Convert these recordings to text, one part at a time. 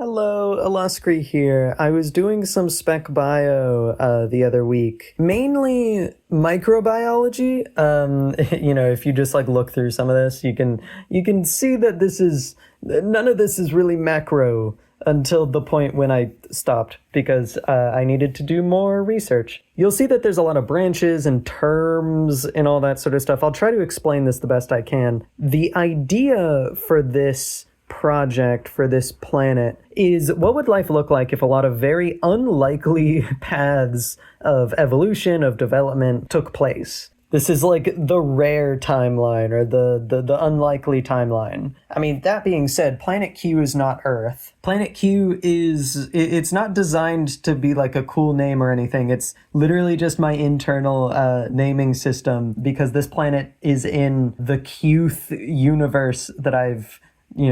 Hello, Uluscri here. I was doing some spec bio the other week, mainly microbiology. If you just look through some of this, you can see that none of this is really macro until the point when I stopped because I needed to do more research. You'll see that there's a lot of branches and terms and all that sort of stuff. I'll try to explain this the best I can. The idea for this project, for this planet, is what would life look like if a lot of very unlikely paths of evolution, of development took place. This is like the rare timeline, or the unlikely timeline. I mean, that being said, Planet Q is not Earth. Planet Q it's not designed to be like a cool name or anything. It's literally just my internal naming system, because this planet is in the Qth universe that I've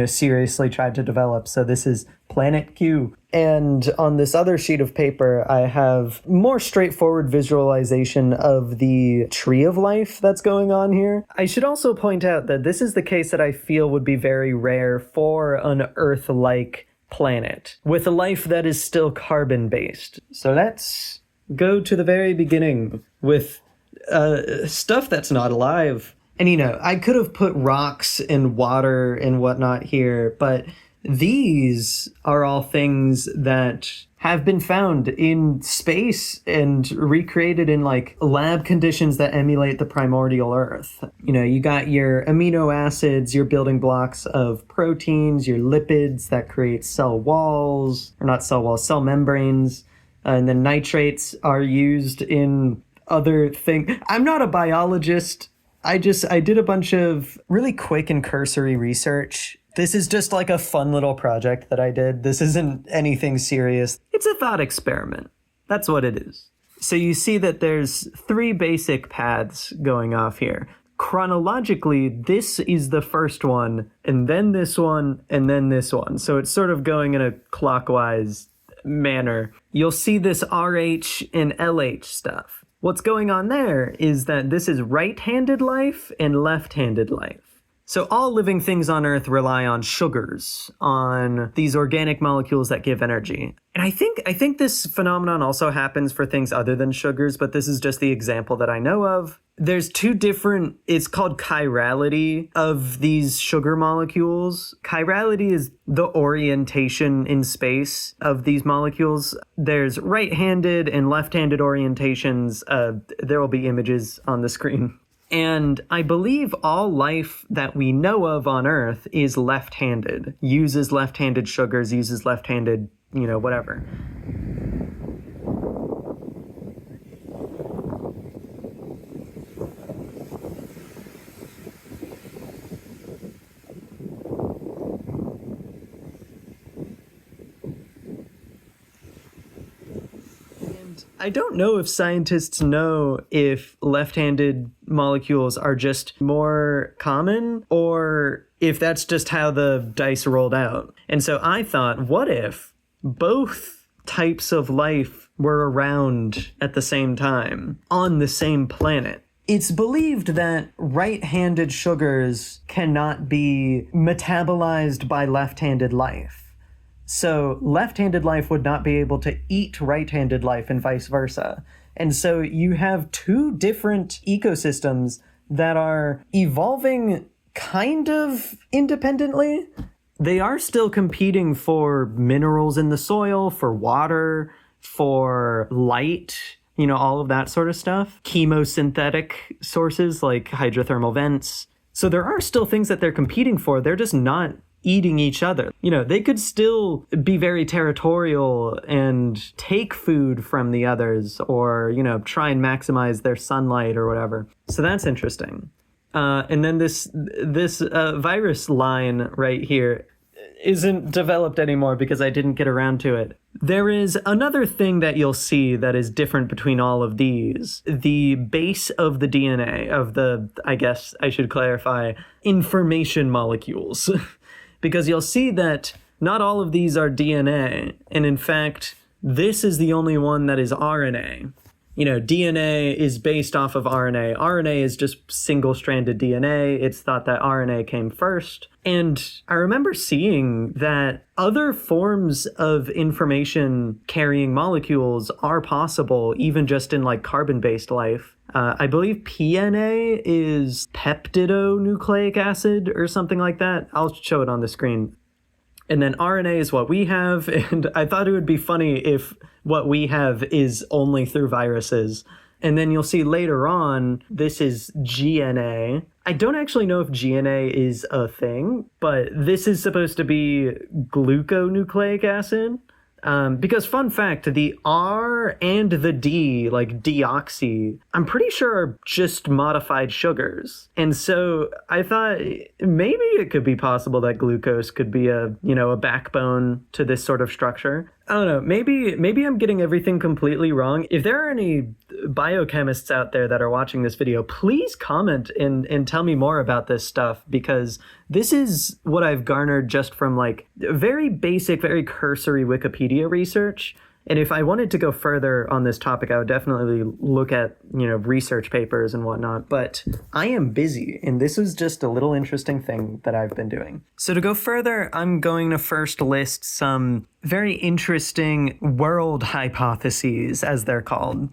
seriously tried to develop. So this is Planet Q. And on this other sheet of paper, I have more straightforward visualization of the tree of life that's going on here. I should also point out that this is the case that I feel would be very rare for an Earth-like planet, with a life that is still carbon-based. So let's go to the very beginning with stuff that's not alive. And I could have put rocks and water and whatnot here, but these are all things that have been found in space and recreated in lab conditions that emulate the primordial Earth. You got your amino acids, your building blocks of proteins, your lipids that create cell walls, or not cell walls, cell membranes, and then nitrates are used in other things. I'm not a biologist. I did a bunch of really quick and cursory research. This is just like a fun little project that I did. This isn't anything serious. It's a thought experiment. That's what it is. So you see that there's 3 basic paths going off here. Chronologically, this is the first one, and then this one, and then this one. So it's sort of going in a clockwise manner. You'll see this RH and LH stuff. What's going on there is that this is right-handed life and left-handed life. So all living things on Earth rely on sugars, on these organic molecules that give energy. And I think this phenomenon also happens for things other than sugars, but this is just the example that I know of. There's 2 different, it's called chirality of these sugar molecules. Chirality is the orientation in space of these molecules. There's right-handed and left-handed orientations. There will be images on the screen. And I believe all life that we know of on Earth is left-handed, uses left-handed sugars, uses left-handed, whatever. I don't know if scientists know if left-handed molecules are just more common or if that's just how the dice rolled out. And so I thought, what if both types of life were around at the same time on the same planet? It's believed that right-handed sugars cannot be metabolized by left-handed life. So left-handed life would not be able to eat right-handed life and vice versa. And so you have 2 different ecosystems that are evolving kind of independently. They are still competing for minerals in the soil, for water, for light, all of that sort of stuff. Chemosynthetic sources like hydrothermal vents. So there are still things that they're competing for. They're just not eating each other. They could still be very territorial and take food from the others, or, try and maximize their sunlight or whatever. So that's interesting. And then this virus line right here isn't developed anymore because I didn't get around to it. There is another thing that you'll see that is different between all of these. The base of the DNA, of the, I guess I should clarify, information molecules. Because you'll see that not all of these are DNA, and in fact, this is the only one that is RNA. DNA is based off of RNA. RNA is just single-stranded DNA. It's thought that RNA came first. And I remember seeing that other forms of information carrying molecules are possible, even just in like carbon-based life. I believe PNA is peptidonucleic acid or something like that. I'll show it on the screen. And then RNA is what we have. And I thought it would be funny if what we have is only through viruses. And then you'll see later on, this is GNA. I don't actually know if GNA is a thing, but this is supposed to be gluconucleic acid. Because fun fact, the R and the D, like deoxy, I'm pretty sure are just modified sugars. And so I thought maybe it could be possible that glucose could be a backbone to this sort of structure. I don't know, maybe I'm getting everything completely wrong. If there are any biochemists out there that are watching this video, please comment and tell me more about this stuff, because this is what I've garnered just from like very basic, very cursory Wikipedia research. And if I wanted to go further on this topic, I would definitely look at, research papers and whatnot. But I am busy, and this is just a little interesting thing that I've been doing. So to go further, I'm going to first list some very interesting world hypotheses, as they're called.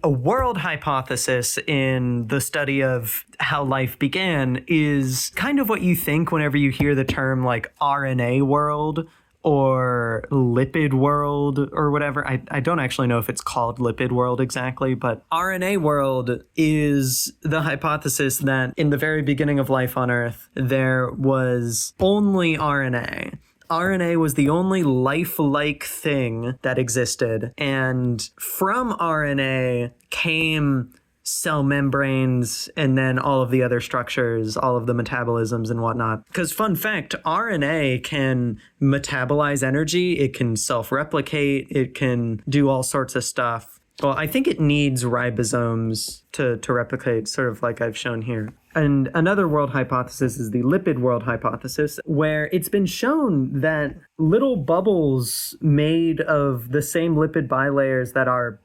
A world hypothesis in the study of how life began is kind of what you think whenever you hear the term like RNA world or lipid world or whatever. I don't actually know if it's called lipid world exactly, but RNA world is the hypothesis that in the very beginning of life on Earth, there was only RNA. RNA was the only lifelike thing that existed. And from RNA came cell membranes, and then all of the other structures, all of the metabolisms and whatnot. Because fun fact, RNA can metabolize energy, it can self-replicate, it can do all sorts of stuff. Well, I think it needs ribosomes to replicate, sort of like I've shown here. And another world hypothesis is the lipid world hypothesis, where it's been shown that little bubbles made of the same lipid bilayers that our,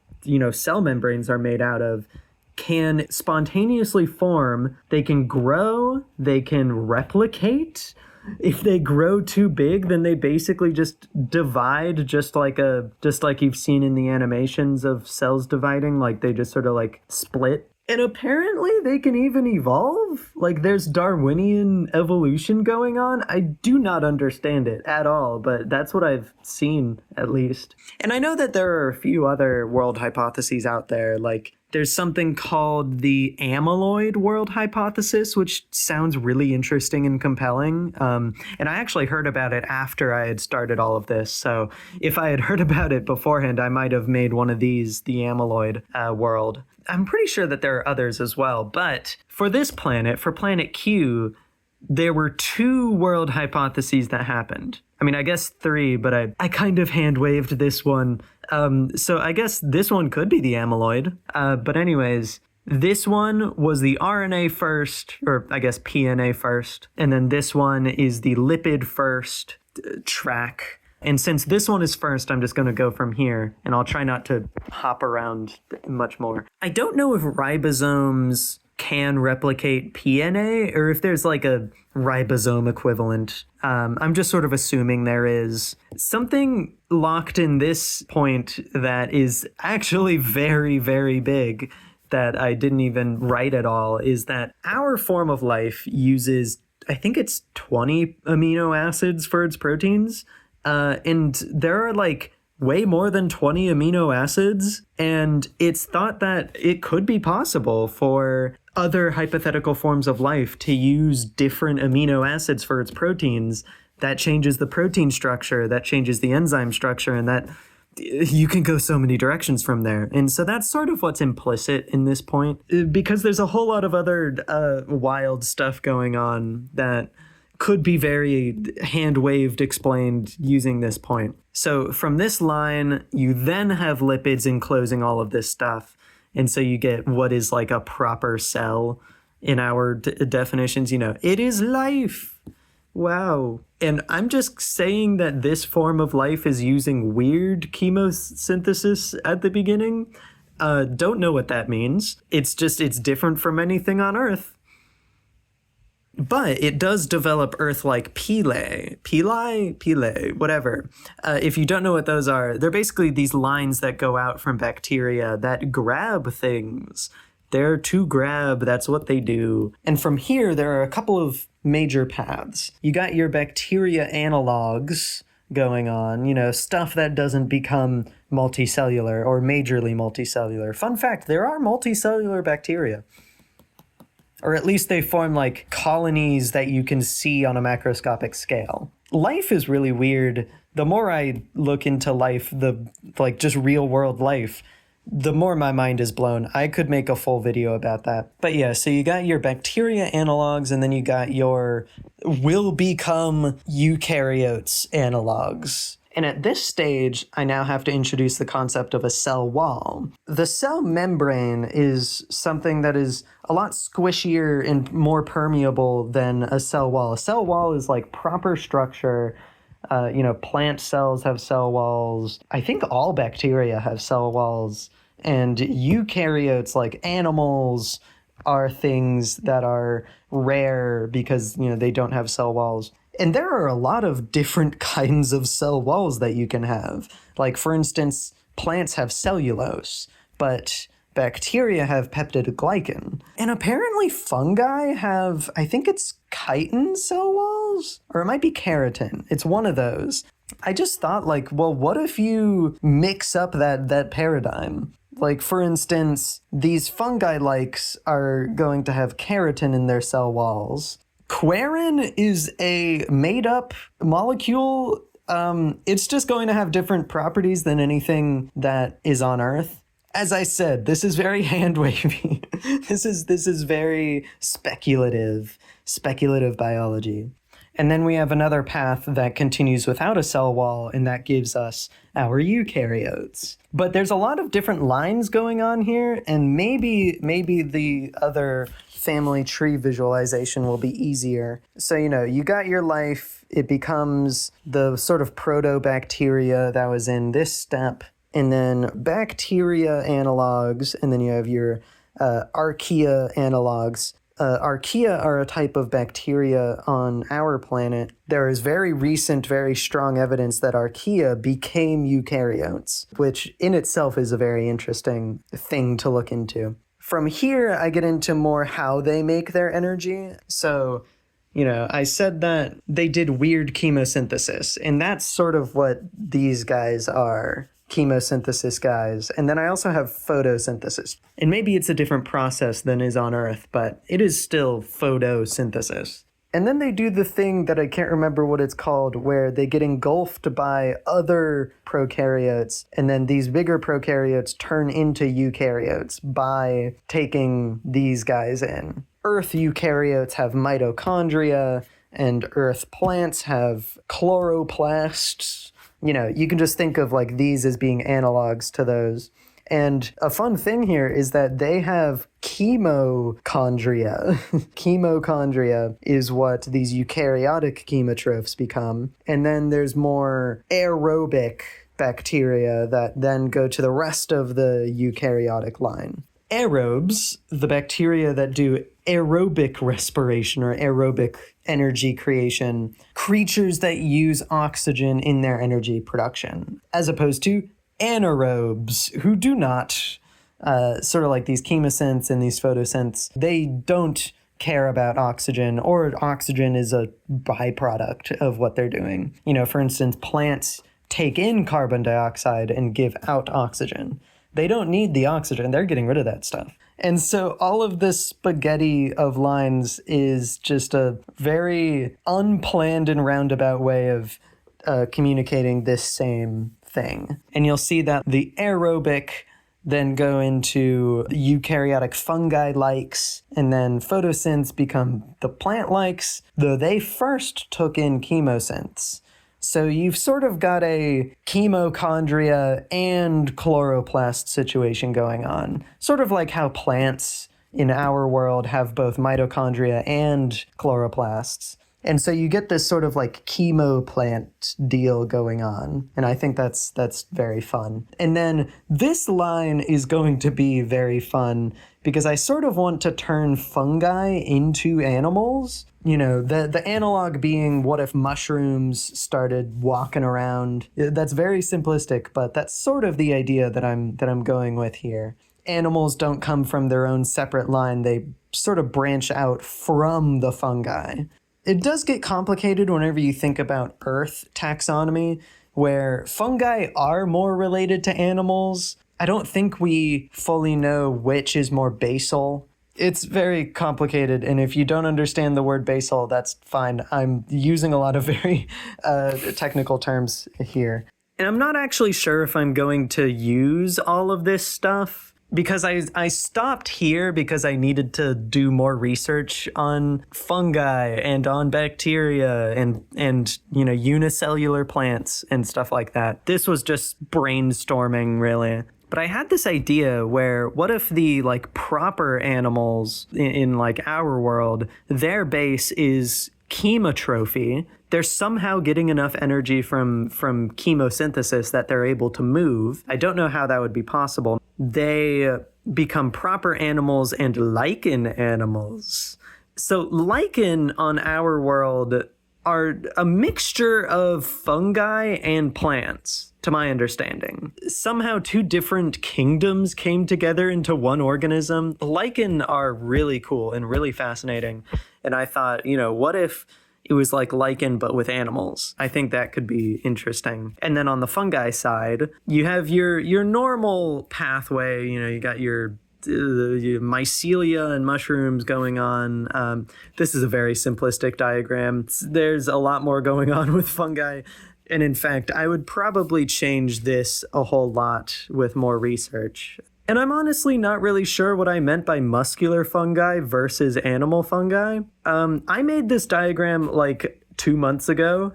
cell membranes are made out of can spontaneously form. They can grow, they can replicate. If they grow too big, then they basically just divide, just like you've seen in the animations of cells dividing, like they just sort of like split. And apparently they can even evolve. Like there's Darwinian evolution going on. I do not understand it at all, but that's what I've seen, at least. And I know that there are a few other world hypotheses out there, like there's something called the amyloid world hypothesis, which sounds really interesting and compelling. And I actually heard about it after I had started all of this. So if I had heard about it beforehand, I might have made one of these, the amyloid world. I'm pretty sure that there are others as well. But for this planet, for planet Q, there were 2 world hypotheses that happened. I mean, I guess 3, but I kind of hand-waved this one. So I guess this one could be the amyloid. But anyways, this one was the RNA first, or I guess PNA first. And then this one is the lipid first track. And since this one is first, I'm just going to go from here, and I'll try not to hop around much more. I don't know if ribosomes can replicate PNA, or if there's like a ribosome equivalent. I'm just sort of assuming there is. Something locked in this point that is actually very, very big that I didn't even write at all is that our form of life uses, I think it's 20 amino acids for its proteins. And there are like way more than 20 amino acids, and it's thought that it could be possible for other hypothetical forms of life to use different amino acids for its proteins. That changes the protein structure, that changes the enzyme structure, and that you can go so many directions from there. And so that's sort of what's implicit in this point, because there's a whole lot of other wild stuff going on that could be very hand-waved explained using this point. So from this line, you then have lipids enclosing all of this stuff. And so you get what is like a proper cell in our definitions. It is life. Wow. And I'm just saying that this form of life is using weird chemosynthesis at the beginning. Don't know what that means. It's different from anything on Earth. But it does develop Earth-like pili, whatever. If you don't know what those are, they're basically these lines that go out from bacteria that grab things. They're to grab, that's what they do. And from here, there are a couple of major paths. You got your bacteria analogs going on, stuff that doesn't become multicellular or majorly multicellular. Fun fact, there are multicellular bacteria. Or at least they form like colonies that you can see on a macroscopic scale. Life is really weird. The more I look into life, just real world life, the more my mind is blown. I could make a full video about that. But yeah, so you got your bacteria analogs, and then you got your will become eukaryotes analogs. And at this stage, I now have to introduce the concept of a cell wall. The cell membrane is something that is a lot squishier and more permeable than a cell wall. A cell wall is like proper structure. Plant cells have cell walls. I think all bacteria have cell walls. And eukaryotes, like animals, are things that are rare because, they don't have cell walls. And there are a lot of different kinds of cell walls that you can have. Like, for instance, plants have cellulose, but bacteria have peptidoglycan. And apparently fungi have, I think it's chitin cell walls? Or it might be keratin. It's one of those. I just thought, what if you mix up that paradigm? Like, for instance, these fungi-likes are going to have keratin in their cell walls. Quarin is a made-up molecule. It's just going to have different properties than anything that is on Earth. As I said, this is very hand-wavy. This is very speculative biology. And then we have another path that continues without a cell wall, and that gives us our eukaryotes. But there's a lot of different lines going on here, and maybe the other family tree visualization will be easier. So, you got your life, it becomes the sort of proto-bacteria that was in this step, and then bacteria analogs, and then you have your archaea analogs. Archaea are a type of bacteria on our planet. There is very recent, very strong evidence that archaea became eukaryotes, which in itself is a very interesting thing to look into. From here, I get into more how they make their energy. So, I said that they did weird chemosynthesis, and that's sort of what these guys are. Chemosynthesis guys. And then I also have photosynthesis. And maybe it's a different process than is on Earth, but it is still photosynthesis. And then they do the thing that I can't remember what it's called, where they get engulfed by other prokaryotes, and then these bigger prokaryotes turn into eukaryotes by taking these guys in. Earth eukaryotes have mitochondria, and Earth plants have chloroplasts. You can just think of these as being analogs to those. And a fun thing here is that they have chemochondria. Chemochondria is what these eukaryotic chemotrophs become. And then there's more aerobic bacteria that then go to the rest of the eukaryotic line. Aerobes, the bacteria that do aerobic respiration or aerobic energy creation, creatures that use oxygen in their energy production, as opposed to anaerobes, who do not, sort of like these chemosynths and these photosynths, they don't care about oxygen, or oxygen is a byproduct of what they're doing. For instance, plants take in carbon dioxide and give out oxygen. They don't need the oxygen, they're getting rid of that stuff. And so all of this spaghetti of lines is just a very unplanned and roundabout way of communicating this same thing. And you'll see that the aerobic then go into eukaryotic fungi-likes, and then photosynths become the plant-likes, though they first took in chemosynths. So you've sort of got a chemochondria and chloroplast situation going on. Sort of like how plants in our world have both mitochondria and chloroplasts. And so you get this sort of like chemo plant deal going on. And I think that's very fun. And then this line is going to be very fun because I sort of want to turn fungi into animals. You know, the analog being, what if mushrooms started walking around? That's very simplistic, but that's sort of the idea that I'm going with here. Animals don't come from their own separate line. They sort of branch out from the fungi. It does get complicated whenever you think about Earth taxonomy, where fungi are more related to animals. I don't think we fully know which is more basal. It's very complicated, and if you don't understand the word basal, that's fine. I'm using a lot of very technical terms here. And I'm not actually sure if I'm going to use all of this stuff, because I stopped here because I needed to do more research on fungi and on bacteria and you know, unicellular plants and stuff like that. This was just brainstorming, really. But I had this idea where, what if the like proper animals in like our world, their base is chemotrophy. They're somehow getting enough energy from chemosynthesis that they're able to move. I don't know how that would be possible. They become proper animals and lichen animals. So lichen on our world are a mixture of fungi and plants, to my understanding. Somehow two different kingdoms came together into one organism. Lichen are really cool and really fascinating. And I thought, you know, what if it was like lichen but with animals? I think that could be interesting. And then on the fungi side, you have your normal pathway. You know, you got your mycelia and mushrooms going on. This is a very simplistic diagram. There's a lot more going on with fungi. And in fact, I would probably change this a whole lot with more research. And I'm honestly not really sure what I meant by muscular fungi versus animal fungi. I made this diagram like 2 months ago.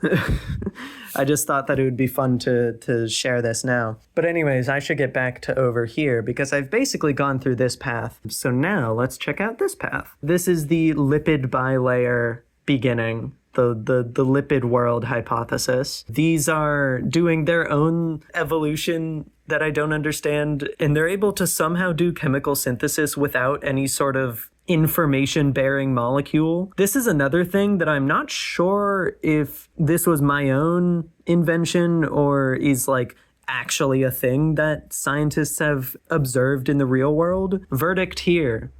I just thought that it would be fun to share this now. But anyways, I should get back to over here because I've basically gone through this path. So now let's check out this path. This is the lipid bilayer beginning. The lipid world hypothesis. These are doing their own evolution that I don't understand, and they're able to somehow do chemical synthesis without any sort of information-bearing molecule. This is another thing that I'm not sure if this was my own invention or is like actually a thing that scientists have observed in the real world. Verdict here.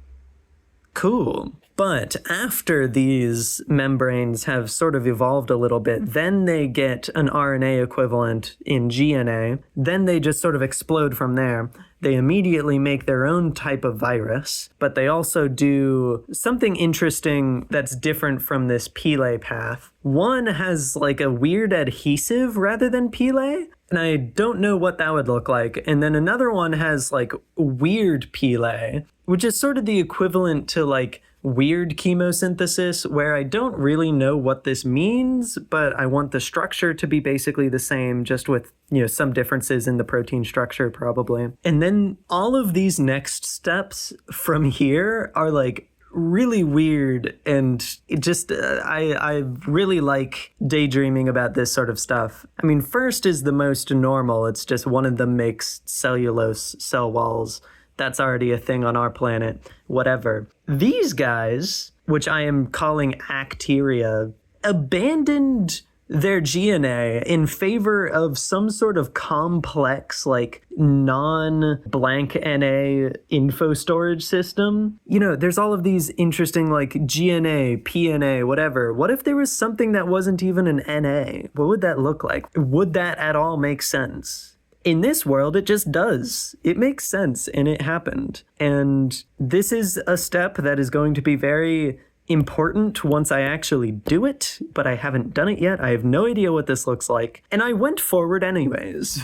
Cool. But after these membranes have sort of evolved a little bit, then they get an RNA equivalent in GNA. Then they just sort of explode from there. They immediately make their own type of virus, but they also do something interesting that's different from this Pele path. One has like a weird adhesive rather than Pele, and I don't know what that would look like. And then another one has like weird Pele, which is sort of the equivalent to like weird chemosynthesis, where I don't really know what this means, but I want the structure to be basically the same, just with, you know, some differences in the protein structure probably. And then all of these next steps from here are like really weird, and it just I really like daydreaming about this sort of stuff. I mean, first is the most normal. It's just one of them makes cellulose cell walls. That's already a thing on our planet. Whatever. These guys, which I am calling acteria, abandoned their GNA in favor of some sort of complex, like non-blank NA info storage system. You know, there's all of these interesting like GNA, PNA, whatever. What if there was something that wasn't even an NA? What would that look like? Would that at all make sense? In this world, it just does. It makes sense, and it happened. And this is a step that is going to be very important once I actually do it, but I haven't done it yet. I have no idea what this looks like. And I went forward anyways.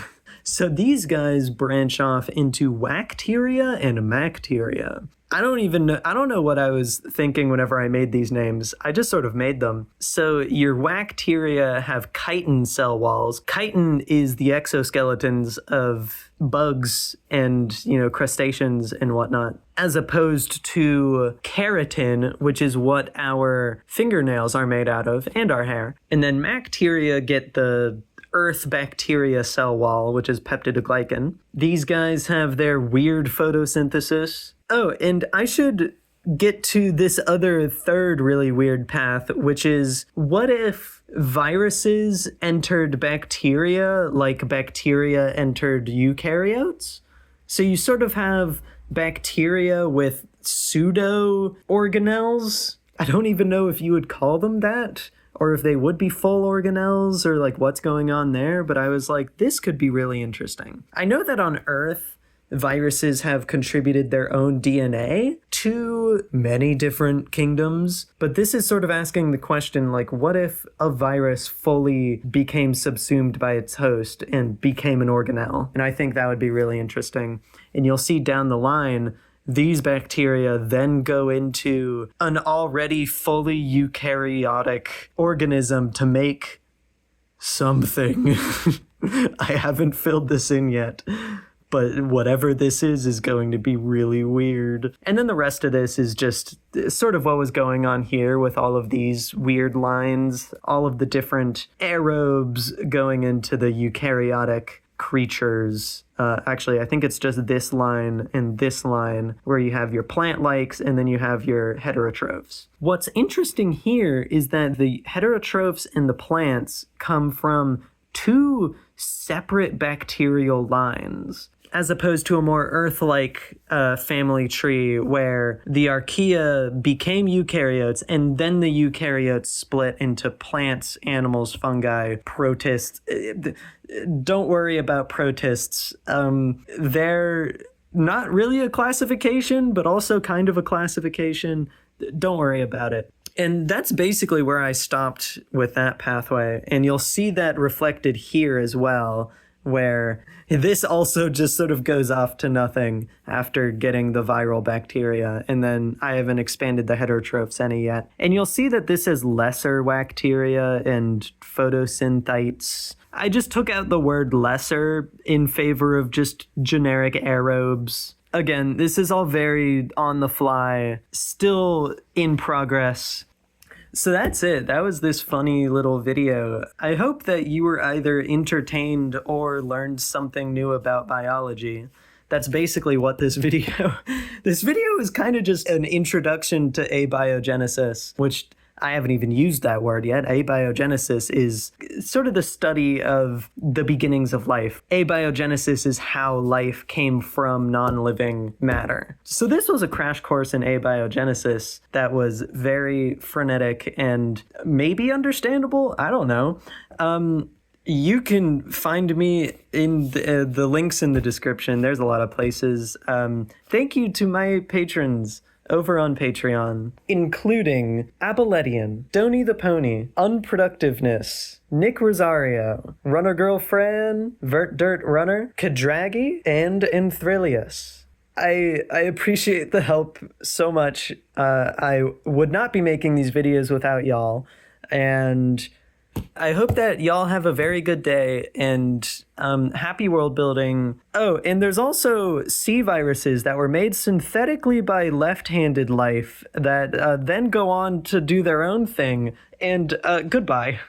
So these guys branch off into wacteria and macteria. I don't know what I was thinking whenever I made these names. I just sort of made them. So your wacteria have chitin cell walls. Chitin is the exoskeletons of bugs and, crustaceans and whatnot, as opposed to keratin, which is what our fingernails are made out of and our hair. And then macteria get the earth bacteria cell wall, which is peptidoglycan. These guys have their weird photosynthesis. Oh, and I should get to this other third really weird path, which is, what if viruses entered bacteria like bacteria entered eukaryotes? So you sort of have bacteria with pseudo organelles. I don't even know if you would call them that, or if they would be full organelles, or like what's going on there. But I was like, this could be really interesting. I know that on Earth, viruses have contributed their own DNA to many different kingdoms, but this is sort of asking the question, like, what if a virus fully became subsumed by its host and became an organelle? And I think that would be really interesting. And you'll see down the line, these bacteria then go into an already fully eukaryotic organism to make something. I haven't filled this in yet. But whatever this is going to be really weird. And then the rest of this is just sort of what was going on here with all of these weird lines, all of the different aerobes going into the eukaryotic creatures. Actually, I think it's just this line and this line where you have your plant-likes and then you have your heterotrophs. What's interesting here is that the heterotrophs and the plants come from two separate bacterial lines, as opposed to a more Earth-like family tree where the archaea became eukaryotes and then the eukaryotes split into plants, animals, fungi, protists. Don't worry about protists. They're not really a classification, but also kind of a classification. Don't worry about it. And that's basically where I stopped with that pathway. And you'll see that reflected here as well, where this also just sort of goes off to nothing after getting the viral bacteria. And then I haven't expanded the heterotrophs any yet. And you'll see that this has lesser bacteria and photosynthites. I just took out the word lesser in favor of just generic aerobes. Again, this is all very on the fly, still in progress. So that's it. That was this funny little video. I hope that you were either entertained or learned something new about biology. That's basically what this video is kind of just an introduction to abiogenesis, which I haven't even used that word yet. Abiogenesis is sort of the study of the beginnings of life. Abiogenesis is how life came from non-living matter. So this was a crash course in abiogenesis that was very frenetic and maybe understandable. I don't know. You can find me in the links in the description. There's a lot of places. Thank you to my patrons over on Patreon, including Abaletian, Donny the Pony, Unproductiveness, Nick Rosario, Runner Girl Fran, Vert Dirt Runner, Kadragi, and Enthrilius. I appreciate the help so much. I would not be making these videos without y'all, and I hope that y'all have a very good day and happy world building. Oh, and there's also C viruses that were made synthetically by left-handed life that then go on to do their own thing. And goodbye.